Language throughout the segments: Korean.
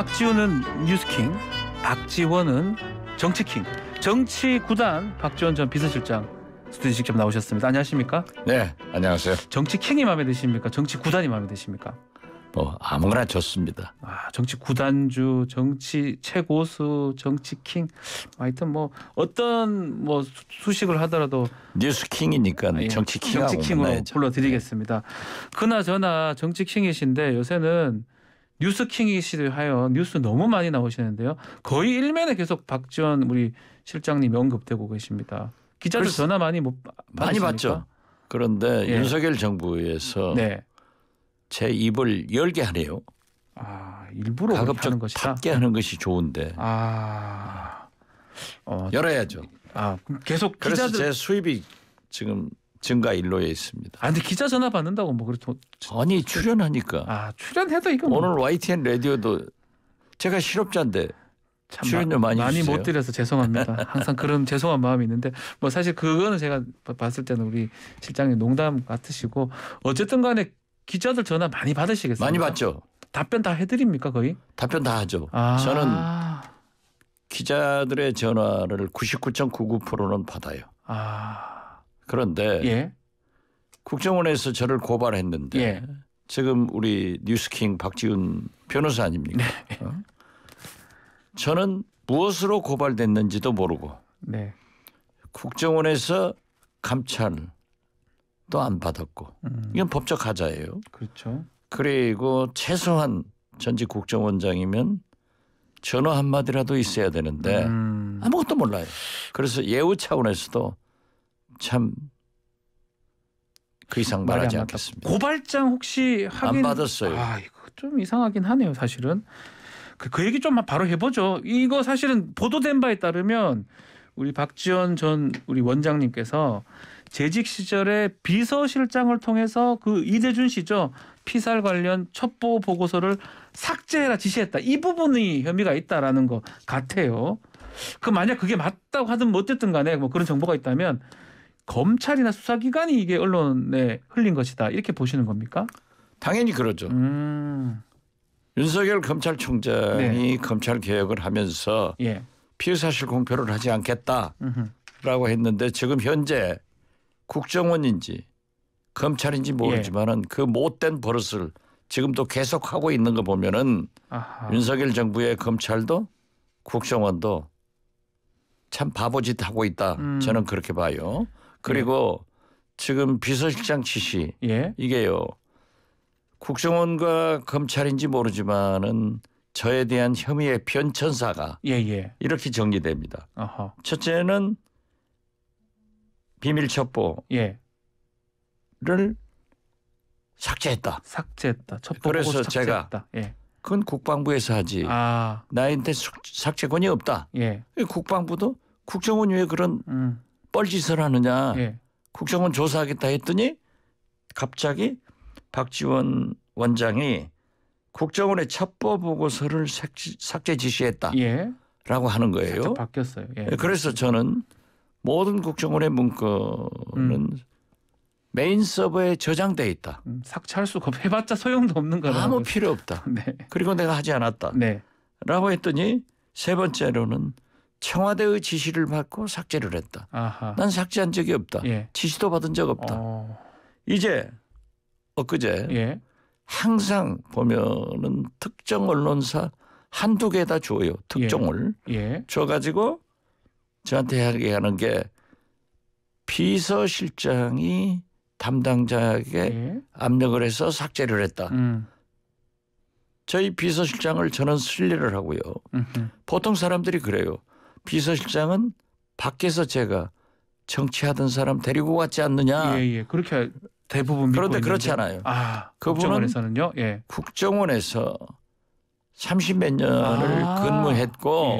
박지원은 뉴스킹, 박지원은 정치킹. 정치 구단 박지원 전 비서실장 스튜디오 직접 나오셨습니다. 안녕하십니까? 네, 안녕하세요. 정치킹이 마음에 드십니까? 정치 구단이 마음에 드십니까? 뭐 아무거나 좋습니다. 정치 구단주, 정치 최고수, 정치킹. 하여튼 뭐 어떤 뭐 수식을 하더라도 뉴스킹이니까 정치킹으로 불러드리겠습니다. 그나저나 정치킹이신데 요새는 뉴스킹이시도 하여 뉴스 너무 많이 나오시는데요. 거의 일면에 계속 박지원 우리 실장님이 언급되고 계십니다. 기자들 전화 많이 받죠. 그런데 윤석열 정부에서 제 입을 열게 하네요. 일부러 하는 것이다. 닫게 하는 것이 좋은데. 열어야죠. 그럼 계속 그래서 기자들. 제 수입이 지금 증가 일로에 있습니다. 근데 기자 전화 받는다고 뭐 그렇죠? 아니 출연하니까. 출연해도 이거 오늘 YTN 라디오도 제가 실업자인데 출연료 많이 주세요. 못 드려서 죄송합니다. 항상 그런 죄송한 마음이 있는데 뭐 사실 그거는 제가 봤을 때는 우리 실장님 농담 같으시고 어쨌든 간에 기자들 전화 많이 받으시겠어요? 많이 받죠. 답변 다 해드립니까 거의? 답변 다 하죠. 저는 기자들의 전화를 99.99%는 받아요. 그런데 국정원에서 저를 고발했는데 지금 우리 뉴스킹 박지훈 변호사 아닙니까? 저는 무엇으로 고발됐는지도 모르고 국정원에서 감찰도 안 받았고 이건 법적 하자예요. 그렇죠. 그리고 최소한 전직 국정원장이면 전화 한마디라도 있어야 되는데 아무것도 몰라요. 그래서 예우 차원에서도 참 그 이상 말하지 않겠습니다. 고발장 혹시 안 받았어요. 이거 좀 이상하긴 하네요 사실은. 그 얘기 좀 바로 해보죠. 이거 사실은 보도된 바에 따르면 우리 박지원 전 우리 원장님께서 재직 시절에 비서실장을 통해서 그 이대준 씨죠. 피살 관련 첩보 보고서를 삭제해라 지시했다. 이 부분이 혐의가 있다라는 것 같아요. 만약 그게 맞다고 하든 뭐 어쨌든 간에 뭐 그런 정보가 있다면 검찰이나 수사기관이 이게 언론에 흘린 것이다. 이렇게 보시는 겁니까? 당연히 그러죠. 윤석열 검찰총장이 검찰 개혁을 하면서 피의사실 공표를 하지 않겠다라고 했는데 지금 현재 국정원인지 검찰인지 모르지만은 그 못된 버릇을 지금도 계속하고 있는 거 보면은 윤석열 정부의 검찰도 국정원도 참 바보짓 하고 있다. 저는 그렇게 봐요. 그리고 지금 비서실장 지시 이게요. 국정원과 검찰인지 모르지만은 저에 대한 혐의의 편천사가 이렇게 정리됩니다. 첫째는 비밀 첩보를 삭제했다. 첩보 그래서 삭제했다. 제가 그건 국방부에서 하지. 나한테 삭제권이 없다. 국방부도 국정원이 왜 그런 뻘짓을 하느냐. 국정원 조사하겠다 했더니 갑자기 박지원 원장이 국정원의 첩보 보고서를 삭제 지시했다라고 하는 거예요. 살짝 바뀌었어요. 그래서 저는 모든 국정원의 문건은 메인 서버에 저장돼 있다. 삭제할 수가 해봤자 소용도 없는 거라. 아무 필요 없다. 그리고 내가 하지 않았다. 라고 했더니 세 번째로는 청와대의 지시를 받고 삭제를 했다. 난 삭제한 적이 없다. 지시도 받은 적 없다. 이제 엊그제 항상 보면은 특정 언론사 한두 개다 줘요. 특종을. 줘가지고 저한테 이야기하는 게 비서실장이 담당자에게 압력을 해서 삭제를 했다. 저희 비서실장을 저는 신뢰를 하고요. 보통 사람들이 그래요. 비서실장은 밖에서 제가 정치하던 사람 데리고 갔지 않느냐. 그렇게 대부분 믿고 그런데 있는데. 그렇지 않아요. 국정원에서는요. 국정원에서 30몇 년을 근무했고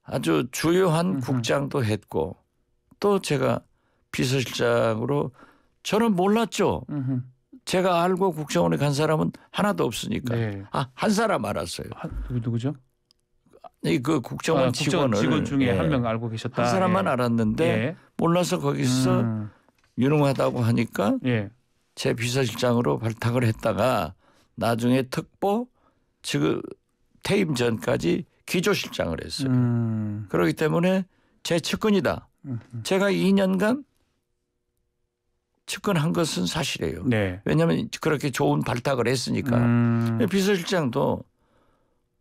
아주 주요한 국장도 했고 또 제가 비서실장으로 저는 몰랐죠. 제가 알고 국정원에 간 사람은 하나도 없으니까. 한 사람 알았어요. 누구죠? 그 국정원 직원 중에 한 명 알고 계셨다. 한 사람만 알았는데 몰라서 거기서 유능하다고 하니까 제 비서실장으로 발탁을 했다가 나중에 특보 지금 퇴임 전까지 기조실장을 했어요. 그렇기 때문에 제 측근이다. 제가 2년간 측근한 것은 사실이에요. 네. 왜냐하면 그렇게 좋은 발탁을 했으니까. 비서실장도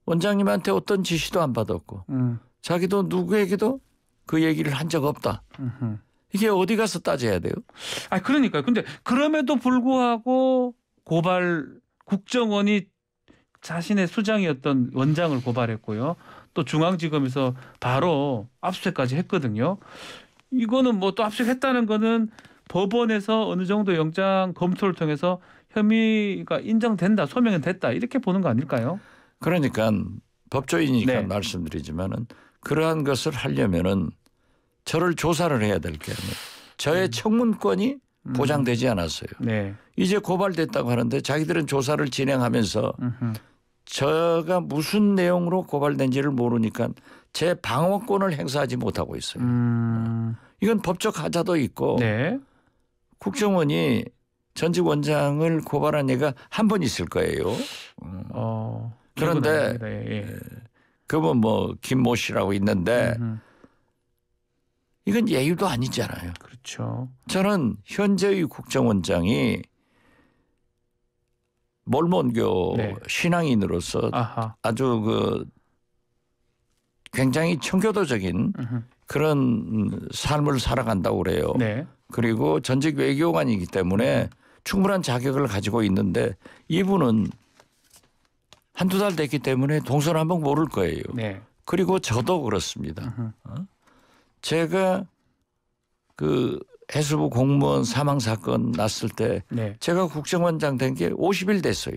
원장님한테 어떤 지시도 안 받았고 자기도 누구에게도 그 얘기를 한 적 없다. 이게 어디 가서 따져야 돼요? 아, 그러니까요. 근데 그럼에도 불구하고 국정원이 자신의 수장이었던 원장을 고발했고요. 또 중앙지검에서 바로 압수수색까지 했거든요. 이거는 뭐 또 압수수색했다는 거는 법원에서 어느 정도 영장 검토를 통해서 혐의가 인정된다, 소명이 됐다 이렇게 보는 거 아닐까요? 그러니까 법조인이니까 네. 말씀드리지만은 그러한 것을 하려면은 저를 조사를 해야 될 게 아니에요. 저의 청문권이 보장되지 않았어요. 네. 이제 고발됐다고 하는데 자기들은 조사를 진행하면서 제가 무슨 내용으로 고발된지를 모르니까 제 방어권을 행사하지 못하고 있어요. 이건 법적 하자도 있고 네. 국정원이 전직 원장을 고발한 예가 한 번 있을 거예요. 그런데 예. 그분 뭐 김모 씨라고 있는데 이건 예의도 아니잖아요. 그렇죠. 저는 현재의 국정원장이 몰몬교 네. 신앙인으로서 아주 그 굉장히 청교도적인 그런 삶을 살아간다고 그래요. 네. 그리고 전직 외교관이기 때문에 충분한 자격을 가지고 있는데 이분은 한두 달 됐기 때문에 동서남북 모를 거예요. 네. 그리고 저도 그렇습니다. 제가 그 해수부 공무원 사망 사건 났을 때 네. 제가 국정원장 된 게 50일 됐어요.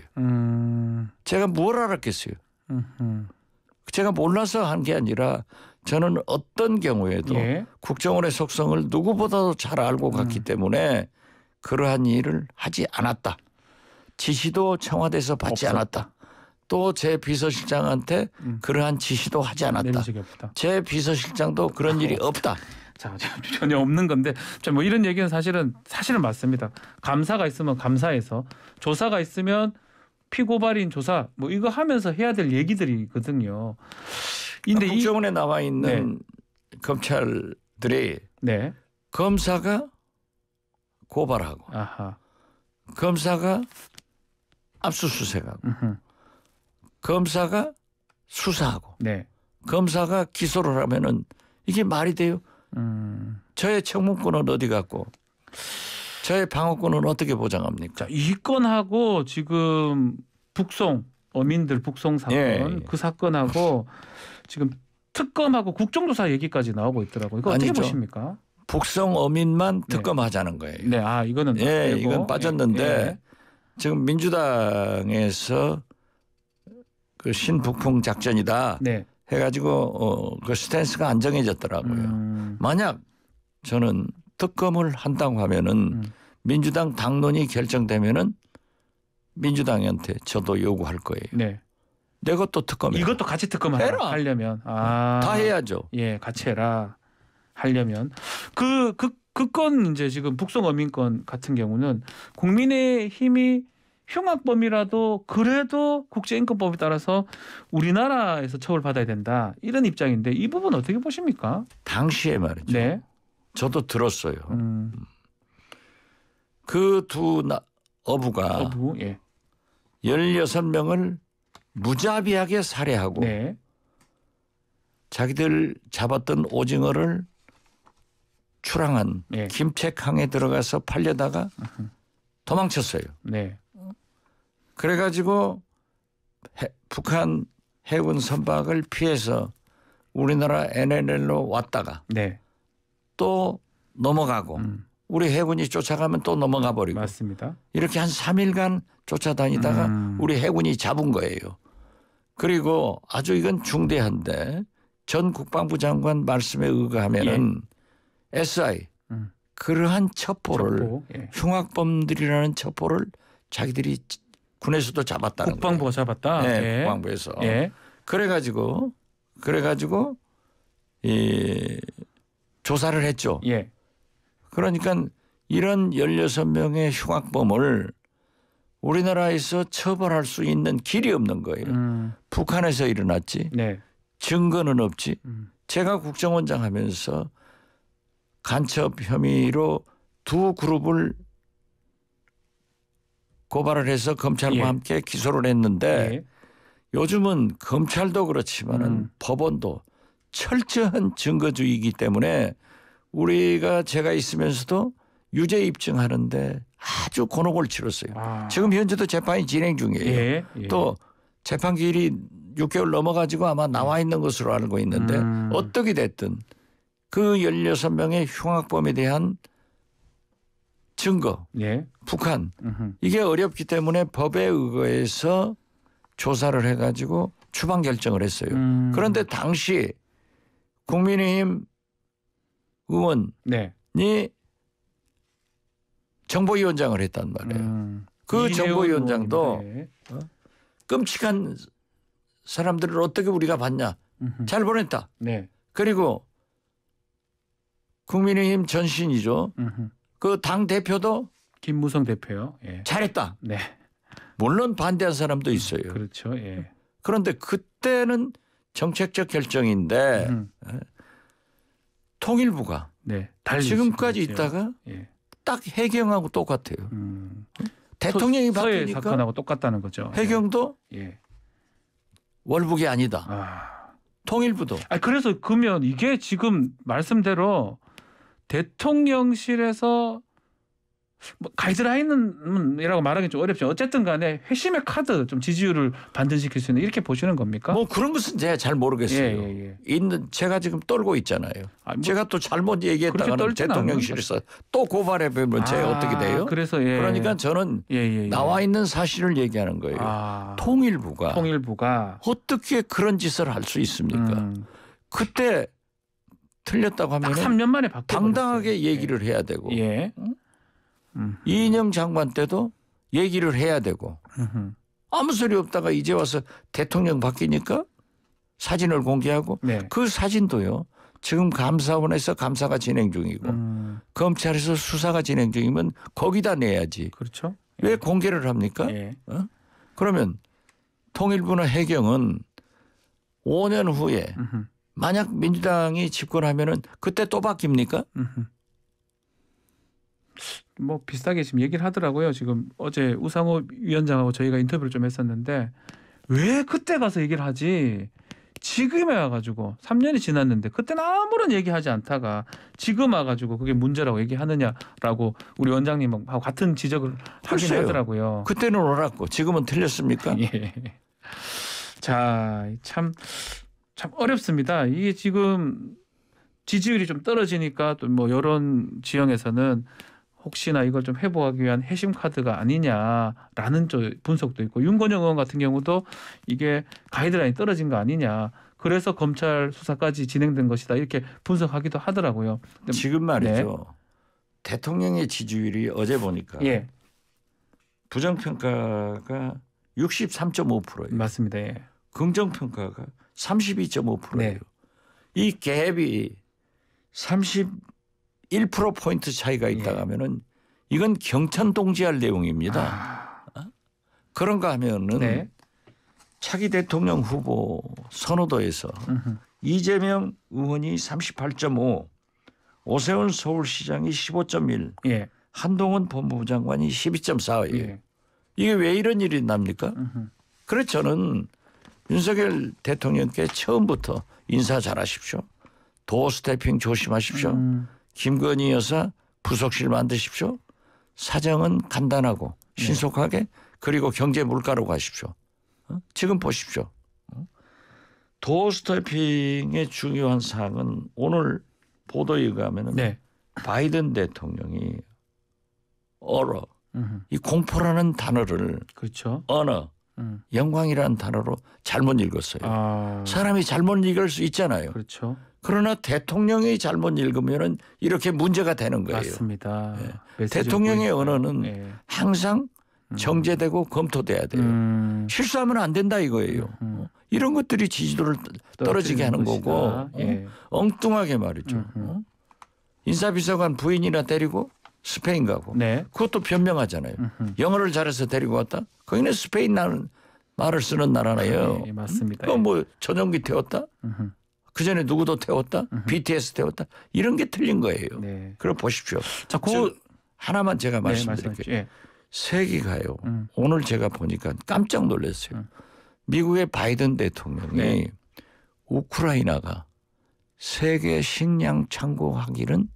제가 뭘 알았겠어요. 제가 몰라서 한 게 아니라 저는 어떤 경우에도 예. 국정원의 속성을 누구보다도 잘 알고 갔기 때문에 그러한 일을 하지 않았다. 지시도 청와대에서 받지 없었다. 않았다. 또 제 비서실장한테 그러한 지시도 하지 않았다. 제 비서실장도 그런 일이 없다. 자, 전혀 없는 건데 뭐 이런 얘기는 사실은 맞습니다. 감사가 있으면 감사해서 조사가 있으면 피고발인 조사 뭐 이거 하면서 해야 될 얘기들이거든요. 근데 국정원에 나와 있는 네. 검찰들이 네. 검사가 고발하고 검사가 압수수색하고 검사가 수사하고 네. 검사가 기소를 하면은 이게 말이 돼요? 저의 청문권은 어디 갔고 저의 방어권은 어떻게 보장합니까? 자, 이 건하고 지금 어민들 북송 사건 예. 그 사건하고 지금 특검하고 국정조사 얘기까지 나오고 있더라고요. 이거 어떻게 아니죠. 보십니까? 북송 어민만 특검하자는 거예요. 네, 이거는 이건 빠졌는데 지금 민주당에서 그 신북풍 작전이다 네. 해가지고 그 스탠스가 안 정해졌더라고요. 만약 저는 특검을 한다고 하면은 민주당 당론이 결정되면은 민주당한테 저도 요구할 거예요. 네. 내 것도 특검해. 이것도 같이 특검을 하려면 다 해야죠. 예, 같이 해라 하려면 그 건 이제 지금 북송 어민권 같은 경우는 국민의힘이 흉악범이라도 그래도 국제인권법에 따라서 우리나라에서 처벌받아야 된다 이런 입장인데 이 부분 어떻게 보십니까? 당시에 말이죠. 네. 저도 들었어요. 그 두 어부가 예. 16명을 무자비하게 살해하고 네. 자기들 잡았던 오징어를 출항한 김책항에 들어가서 팔려다가 도망쳤어요. 네. 그래가지고 북한 해군 선박을 피해서 우리나라 NLL로 왔다가 또 넘어가고 우리 해군이 쫓아가면 또 넘어가 버리고 맞습니다. 이렇게 한 3일간 쫓아다니다가 우리 해군이 잡은 거예요. 그리고 아주 이건 중대한데 전 국방부 장관 말씀에 의거하면은 SI 그러한 첩보를 흉악범들이라는 첩보를 자기들이 군에서도 잡았다는 국방부가 거예요. 잡았다. 네, 국방부에서. 그래가지고 이 조사를 했죠. 그러니까 이런 16명의 흉악범을 우리나라에서 처벌할 수 있는 길이 없는 거예요. 북한에서 일어났지. 네. 증거는 없지. 제가 국정원장 하면서 간첩 혐의로 두 그룹을 고발을 해서 검찰과 예. 함께 기소를 했는데 예. 요즘은 검찰도 그렇지만은 법원도 철저한 증거주의이기 때문에 제가 있으면서도 유죄 입증하는데 아주 곤혹을 치렀어요. 지금 현재도 재판이 진행 중이에요. 예. 또 재판 기일이 6개월 넘어가지고 아마 나와 있는 것으로 알고 있는데 어떻게 됐든 그 16명의 흉악범에 대한 증거, 예. 북한 이게 어렵기 때문에 법에 의거해서 조사를 해가지고 추방 결정을 했어요. 그런데 당시 국민의힘 의원이 네. 정보위원장을 했단 말이에요. 그 정보위원장도 네. 끔찍한 사람들을 어떻게 우리가 봤냐. 잘 보냈다. 네. 그리고 국민의힘 전신이죠. 그 당 대표도 김무성 대표요. 예. 잘했다. 네. 물론 반대한 사람도 있어요. 그렇죠. 예. 그런데 그때는 정책적 결정인데 통일부가 네. 지금까지 있다가 예. 딱 해경하고 똑같아요. 대통령이 서해 바뀌니까 사건하고 똑같다는 거죠. 해경도 예. 월북이 아니다. 통일부도. 그래서 그러면 이게 지금 말씀대로 대통령실에서 뭐 가이드라인이라고 말하기 좀 어렵죠. 어쨌든 간에 회심의 카드 좀 지지율을 반전시킬 수 있는 이렇게 보시는 겁니까? 뭐 그런 것은 제가 잘 모르겠어요. 제가 지금 떨고 있잖아요. 제가 또 잘못 얘기했다가는 대통령실에서 또 고발해 보면 제가 어떻게 돼요? 그래서 그러니까 저는 나와 있는 사실을 얘기하는 거예요. 통일부가 어떻게 그런 짓을 할 수 있습니까? 그때 틀렸다고 하면 3년 만에 당당하게 얘기를 해야 되고 이인영 장관 때도 얘기를 해야 되고 아무 소리 없다가 이제 와서 대통령 바뀌니까 사진을 공개하고 그 사진도요. 지금 감사원에서 감사가 진행 중이고 검찰에서 수사가 진행 중이면 거기다 내야지. 그렇죠. 왜 공개를 합니까? 그러면 통일부나 해경은 5년 후에 만약 민주당이 집권하면은 그때 또 바뀝니까? 뭐 비슷하게 지금 얘기를 하더라고요. 지금 어제 우상호 위원장하고 저희가 인터뷰를 좀 했었는데 왜 그때 가서 얘기를 하지? 지금에 와가지고 3년이 지났는데 그때는 아무런 얘기하지 않다가 지금 와가지고 그게 문제라고 얘기하느냐라고 우리 원장님하고 같은 지적을 하긴 하더라고요. 그때는 옳았고 지금은 틀렸습니까? 예. 자, 참 어렵습니다. 이게 지금 지지율이 좀 떨어지니까 또 뭐 여론 지형에서는 혹시나 이걸 좀 회복하기 위한 회심 카드가 아니냐라는 분석도 있고 윤건영 의원 같은 경우도 이게 가이드라인이 떨어진 거 아니냐. 그래서 검찰 수사까지 진행된 것이다. 이렇게 분석하기도 하더라고요. 지금 말이죠. 대통령의 지지율이 어제 보니까 부정평가가 63.5%예요. 맞습니다. 긍정평가가 32.5%예요. 이 갭이 31%포인트 차이가 있다고 하면은 이건 경천동지할 내용입니다. 그런가 하면은 차기 대통령 후보 선호도에서 이재명 의원이 38.5, 오세훈 서울시장이 15.1, 한동훈 법무부 장관이 12.4예요. 이게 왜 이런 일이 납니까? 그래서 저는 윤석열 대통령께 처음부터 인사 잘하십시오. 도어 스태핑 조심하십시오. 김건희 여사 부속실 만드십시오. 사정은 간단하고 신속하게 그리고 경제 물가로 가십시오. 지금 보십시오. 도어 스태핑의 중요한 사항은 오늘 보도에 의하면 바이든 대통령이 이 공포라는 단어를 언어 영광이라는 단어로 잘못 읽었어요. 사람이 잘못 읽을 수 있잖아요. 그렇죠. 그러나 대통령이 잘못 읽으면 이렇게 문제가 되는 거예요. 맞습니다. 대통령의 언어는 항상 정제되고 검토돼야 돼요. 실수하면 안 된다 이거예요. 이런 것들이 지지도를 떨어지게 하는 거고 엉뚱하게 말이죠. 인사비서관 부인이나 데리고 스페인 가고 네. 그것도 변명하잖아요. 영어를 잘해서 데리고 왔다? 거기는 스페인 말을 쓰는 나라네요. 네, 맞습니다. 그거 뭐 전용기 태웠다? 그 전에 누구도 태웠다? BTS 태웠다? 이런 게 틀린 거예요. 네. 그럼 보십시오. 자, 하나만 제가 말씀드릴게요. 예. 세기가요. 오늘 제가 보니까 깜짝 놀랐어요. 미국의 바이든 대통령이 네. 우크라이나가 세계 식량 창고하기는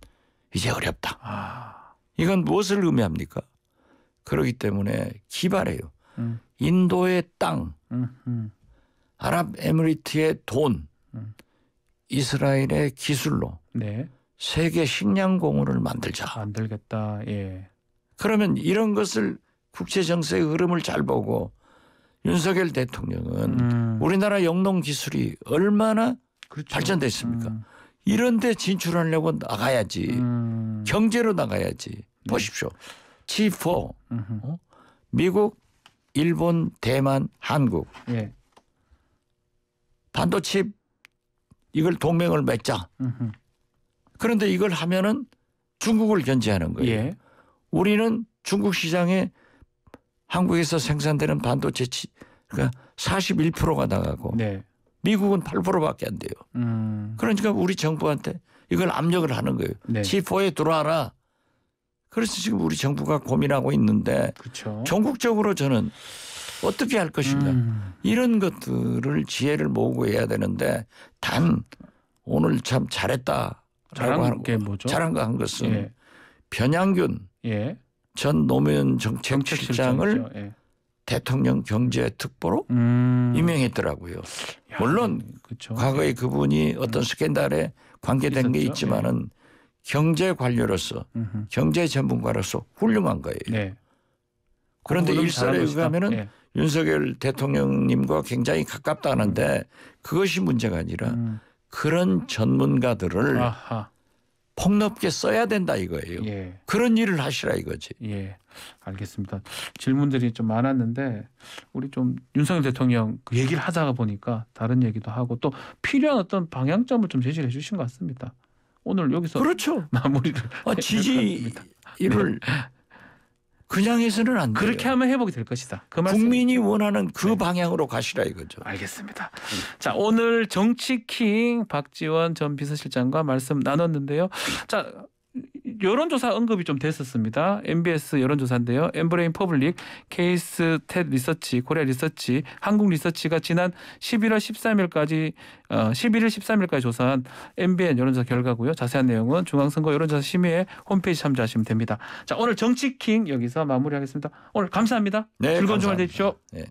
이제 어렵다. 이건 무엇을 의미합니까? 그렇기 때문에 기발해요. 인도의 땅, 아랍에미리트의 돈, 이스라엘의 기술로 네. 세계 식량 공원을 만들겠다. 예. 그러면 이런 것을 국제 정세의 흐름을 잘 보고 윤석열 대통령은 우리나라 영농 기술이 얼마나 그렇죠. 발전됐습니까? 이런 데 진출하려고 나가야지. 경제로 나가야지. 보십시오. G4 미국, 일본, 대만, 한국 예. 반도체 이걸 동맹을 맺자. 그런데 이걸 하면은 중국을 견제하는 거예요. 예. 우리는 중국 시장에 한국에서 생산되는 반도체 그러니까 41%가 나가고 네. 미국은 8%밖에 안 돼요. 그러니까 우리 정부한테 이걸 압력을 하는 거예요. 네. G4에 들어와라. 그래서 지금 우리 정부가 고민하고 있는데 그렇죠. 전국적으로 저는 어떻게 할 것인가. 이런 것들을 지혜를 모으고 해야 되는데 단 오늘 참 잘했다라고 하는 게 뭐죠? 잘한 거 한 것은 예. 변양균 예. 전 노무현 정책실장을 예. 대통령 경제특보로 임명했더라고요. 야, 물론 그쵸. 과거에 그분이 어떤 스캔들에 관계된 게 있었죠. 있지만은 경제 관료로서 경제 전문가로서 훌륭한 거예요. 네. 그런데 일설에 의하면은 예. 윤석열 대통령님과 굉장히 가깝다는데 그것이 문제가 아니라 그런 전문가들을 아하. 폭넓게 써야 된다 이거예요. 예. 그런 일을 하시라 이거지. 예, 알겠습니다. 질문들이 좀 많았는데 우리 좀 윤석열 대통령 그 얘기를 하다가 보니까 다른 얘기도 하고 또 필요한 어떤 방향점을 좀 제시해 주신 것 같습니다. 오늘 여기서 그렇죠. 마무리를 지지를 그냥 해서는 안 돼요. 그렇게 하면 회복이 될 것이다. 그 말씀. 국민이 원하는 그 방향으로 가시라 이거죠. 알겠습니다. 자, 오늘 정치킹 박지원 전 비서실장과 말씀 나눴는데요. 자, 여론조사 언급이 좀 됐었습니다. MBS 여론조사인데요. 엠브레인 퍼블릭, 케이스 텟 리서치, 코리아 리서치, 한국 리서치가 지난 11월 13일까지 조사한 MBN 여론조사 결과고요. 자세한 내용은 중앙선거 여론조사 심의회 홈페이지 참조하시면 됩니다. 자, 오늘 정치킹 여기서 마무리하겠습니다. 오늘 감사합니다. 네, 즐거운 감사합니다. 주말 되십시오. 네.